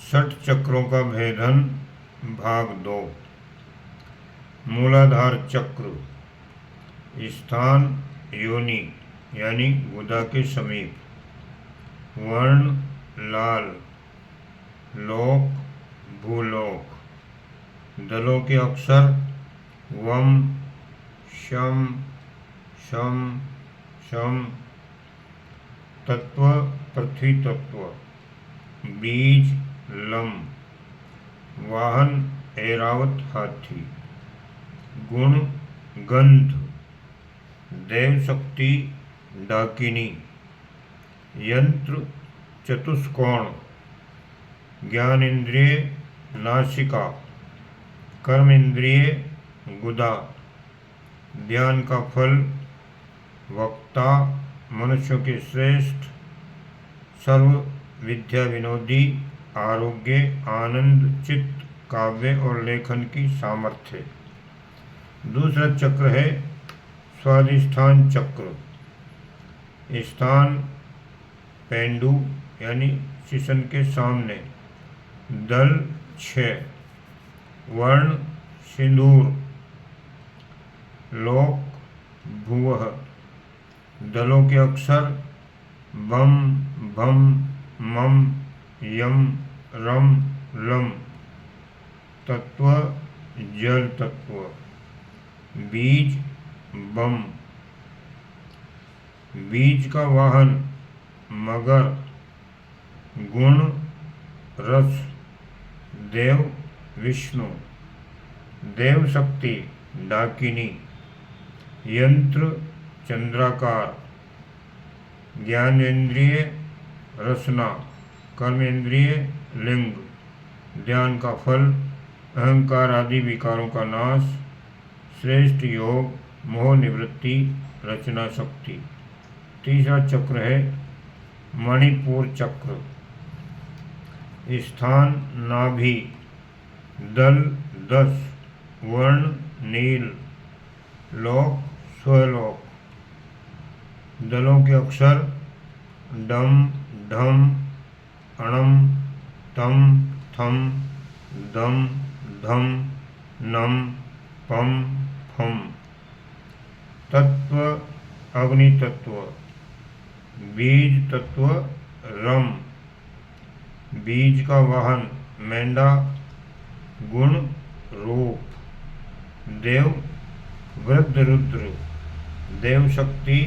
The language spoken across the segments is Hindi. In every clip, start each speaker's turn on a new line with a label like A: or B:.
A: षट चक्रों का भेदन भाग 2। मूलाधार चक्र। स्थान योनि यानी गुदा के समीप। वर्ण लाल। लोक भूलोक। दलों के अक्षर वम शम शम शम। तत्व पृथ्वी तत्व। बीज लम। वाहन ऐरावत हाथी। गुण गंध। देव शक्ति डाकिनी। यंत्र चतुष्कोण। ज्ञान इंद्रिय नासिका। कर्म इंद्रिय गुदा। ध्यान का फल वक्ता मनुष्यों के श्रेष्ठ। सर्व विद्या विनोदी। आरोग्य आनंद चित्त काव्य और लेखन की सामर्थ्य। दूसरा चक्र है स्वाधिष्ठान चक्र। स्थान पेंडु यानी शिशन के सामने। दल 6। वर्ण सिंदूर। लोक भुवः। दलों के अक्षर बम भम मम यम रम लम। तत्व जल तत्व। बीज बम। बीज का वाहन मगर। गुण रस। देव विष्णु। देव शक्ति डाकिनी। यंत्र चंद्राकार। ज्ञानेन्द्रिय रसना। कर्मेंद्रिय लिंग। ध्यान का फल अहंकार आदि विकारों का नाश। श्रेष्ठ योग मोह निवृत्ति रचना शक्ति। तीसरा चक्र है मणिपुर चक्र। स्थान नाभि। दल 10। वर्ण नील। लोक स्वलोक। दलों के अक्षर डम ढम अणम तम थम दम धम नम पम फम। तत्व अग्नि तत्व। बीज तत्व रम। बीज का वाहन मेंढा। गुण रूप। देव वृद्ध रुद्र। देव शक्ति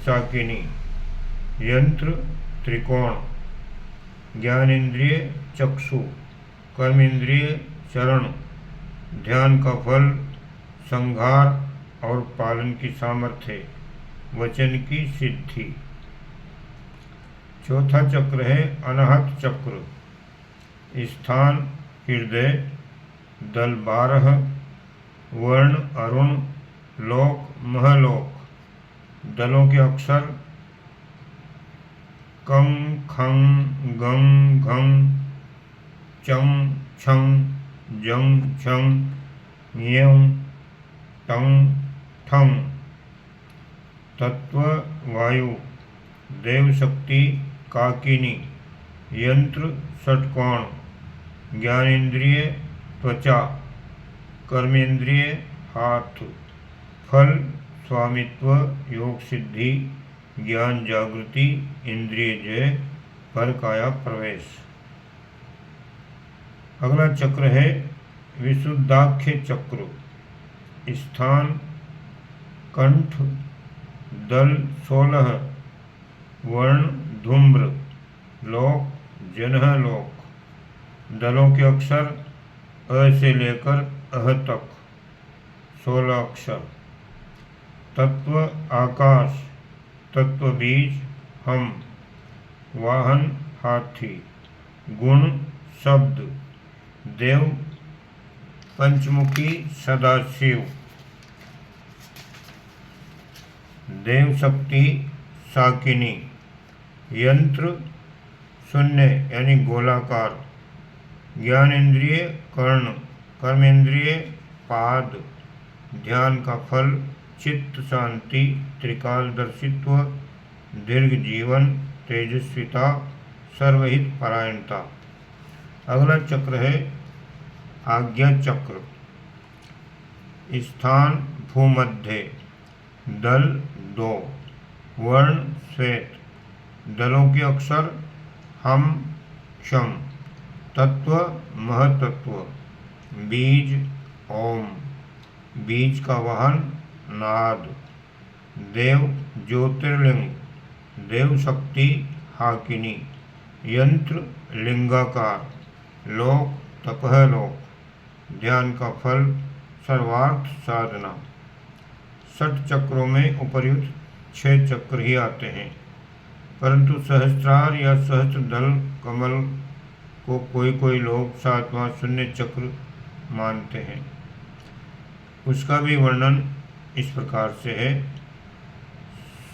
A: साकिनी। यंत्र त्रिकोण। ज्ञानेन्द्रिय चक्षु। कर्मेंद्रिय चरण। ध्यान का फल संहार और पालन की सामर्थ्य वचन की सिद्धि। चौथा चक्र है अनाहत चक्र। स्थान हृदय। दल 12। वर्ण अरुण। लोक महलोक। दलों के अक्षर कं खं गं घं चं छं जं छं ञं टं ठं। तत्व वायु। देव शक्ति काकिनी। यंत्र षटकोण। ज्ञानेन्द्रिय त्वचा। कर्मेंद्रिय हाथ। फल स्वामित्व योग सिद्धि ज्ञान जागृति इंद्रिय जय पर काया प्रवेश। अगला चक्र है विशुद्धाख्य चक्र। स्थान कंठ। दल 16। वर्ण धूम्र। लोक जनह लोक। दलों के अक्षर अ से लेकर अह तक 16 अक्षर। तत्व आकाश। तत्व बीज हम। वाहन हाथी। गुण शब्द। देव पंचमुखी सदाशिव। देव शक्ति साकिनी। यंत्र शून्य यानी गोलाकार। ज्ञानेन्द्रिय कर्ण। कर्मेंद्रिय पाद। ध्यान का फल चित्त शांति त्रिकालदर्शित्व दीर्घ जीवन तेजस्विता सर्वहित परायणता। अगला चक्र है आज्ञा चक्र। स्थान भूमध्य, दल 2, वर्ण श्वेत, दलों के अक्षर हम क्षम, तत्व महतत्व, बीज ओम, बीज का वाहन नाद, देव ज्योतिर्लिंग, देव शक्ति हाकिनी, यंत्र लिंगाकार, लोक तपह लोक, ध्यान का फल सर्वार्थ साधना। 60 चक्रों में उपर्युक्त 6 चक्र ही आते हैं, परंतु सहस्त्रार या सहस्त्र दल कमल को कोई कोई लोग 7वां शून्य चक्र मानते हैं। उसका भी वर्णन इस प्रकार से है।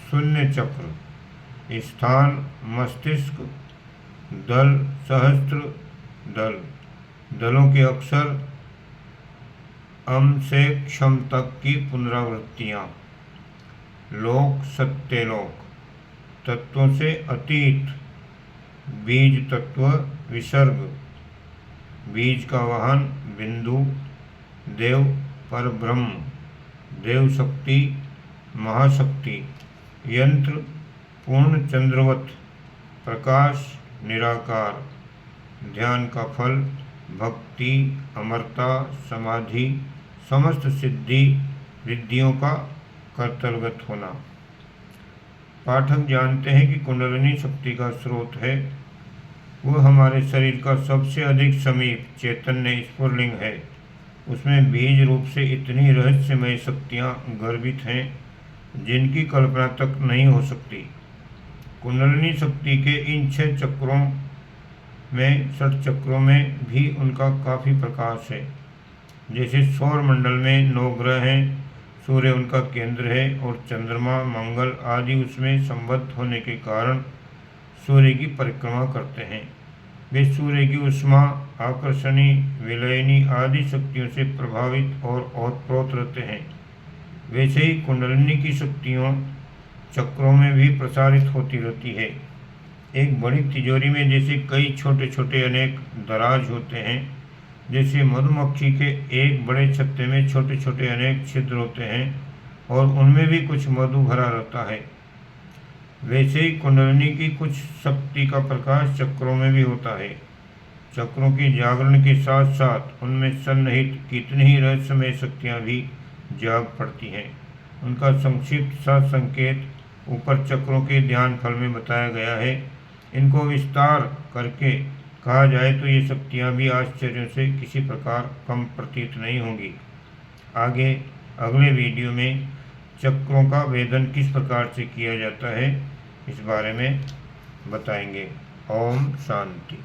A: शून्य चक्र, स्थान मस्तिष्क, दल सहस्त्र दल, दलों के अक्षर अम से क्षम तक की पुनरावृत्तियाँ, लोक सत्यलोक, तत्वों से अतीत, बीज तत्व विसर्ग, बीज का वाहन बिंदु, देव परब्रह्म, देव शक्ति महाशक्ति, यंत्र पूर्ण चंद्रवत, प्रकाश निराकार, ध्यान का फल भक्ति अमरता समाधि, समस्त सिद्धि रिद्धियों का कर्तव्यगत होना। पाठक जानते हैं कि कुंडलिनी शक्ति का स्रोत है, वह हमारे शरीर का सबसे अधिक समीप चैतन्य स्फुरलिंग है। उसमें बीज रूप से इतनी रहस्यमय शक्तियाँ गर्भित हैं जिनकी कल्पना तक नहीं हो सकती। कुंडलिनी शक्ति के इन 6 चक्रों में 60 चक्रों में भी उनका काफ़ी प्रकाश है। जैसे सौर मंडल में 9 ग्रह हैं, सूर्य उनका केंद्र है और चंद्रमा मंगल आदि उसमें संबद्ध होने के कारण सूर्य की परिक्रमा करते हैं। वे सूर्य की उष्मा आकर्षणी विलयनी आदि शक्तियों से प्रभावित और ओतप्रोत रहते हैं। वैसे ही कुंडलिनी की शक्तियों चक्रों में भी प्रसारित होती रहती है। एक बड़ी तिजोरी में जैसे कई छोटे छोटे अनेक दराज होते हैं, जैसे मधुमक्खी के एक बड़े छत्ते में छोटे छोटे अनेक छिद्र होते हैं और उनमें भी कुछ मधु भरा रहता है, वैसे ही कुंडलिनी की कुछ शक्ति का प्रकाश चक्रों में भी होता है। चक्रों के जागरण के साथ साथ उनमें सन्निहित कितनी ही रहस्यमय शक्तियाँ भी जाग पड़ती हैं। उनका संक्षिप्त सा संकेत ऊपर चक्रों के ध्यान फल में बताया गया है। इनको विस्तार करके कहा जाए तो ये शक्तियाँ भी आश्चर्यों से किसी प्रकार कम प्रतीत नहीं होंगी। आगे अगले वीडियो में चक्रों का वेदन किस प्रकार से किया जाता है इस बारे में बताएंगे। ओम शांति।